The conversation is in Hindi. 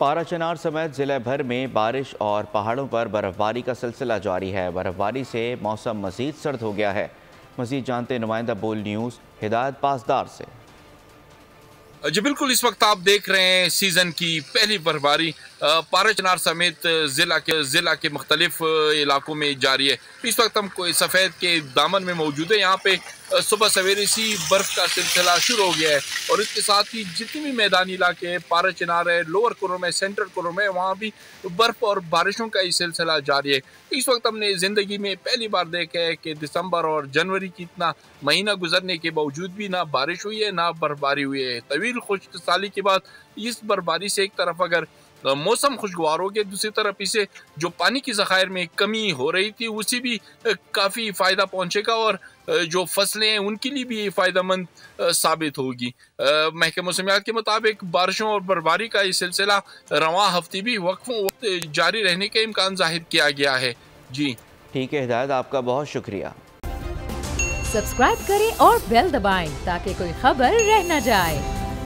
पाराचनार समेत जिले भर में बारिश और पहाड़ों पर बर्फबारी का सिलसिला जारी है। बर्फबारी से मौसम मजीद सर्द हो गया है। मजीद जानते नुमाइंदा बोल न्यूज़ हिदायत पासदार से। जी बिल्कुल, इस वक्त आप देख रहे हैं सीजन की पहली बर्फबारी पाराचनार समेत जिला के मुख्तलिफ इलाकों में जारी है। इस वक्त हम कोई सफ़ेद के दामन में मौजूद है। यहाँ पे सुबह सवेरे सी बर्फ़ का सिलसिला शुरू हो गया है और इसके साथ ही जितनी भी मैदानी इलाके हैं, पाराचनार है, लोअर कुर्रम है, सेंट्रल कुर्रम है, वहाँ भी बर्फ़ और बारिशों का ही सिलसिला जारी है। इस वक्त हमने ज़िंदगी में पहली बार देखा है कि दिसंबर और जनवरी की इतना महीना गुजरने के बावजूद भी ना बारिश हुई है ना बर्फबारी हुई है। तवील खुशहाली के बाद इस बर्फबारी से एक तरफ अगर मौसम खुशगवार हो गया, दूसरी तरफ इसे जो पानी की ज़खायर में कमी हो रही थी उसी भी काफ़ी फ़ायदा पहुंचेगा और जो फसलें हैं उनके लिए भी फ़ायदेमंद साबित होगी। महकमा मौसमियात के मुताबिक बारिशों और बर्फबारी का ये सिलसिला रवां हफ्ते भी वक्फों वक्त जारी रहने का इम्कान जाहिर किया गया है। जी ठीक है हिदायत, आपका बहुत शुक्रिया। सब्सक्राइब करें और बेल दबाएं ताकि कोई खबर रह न जाए।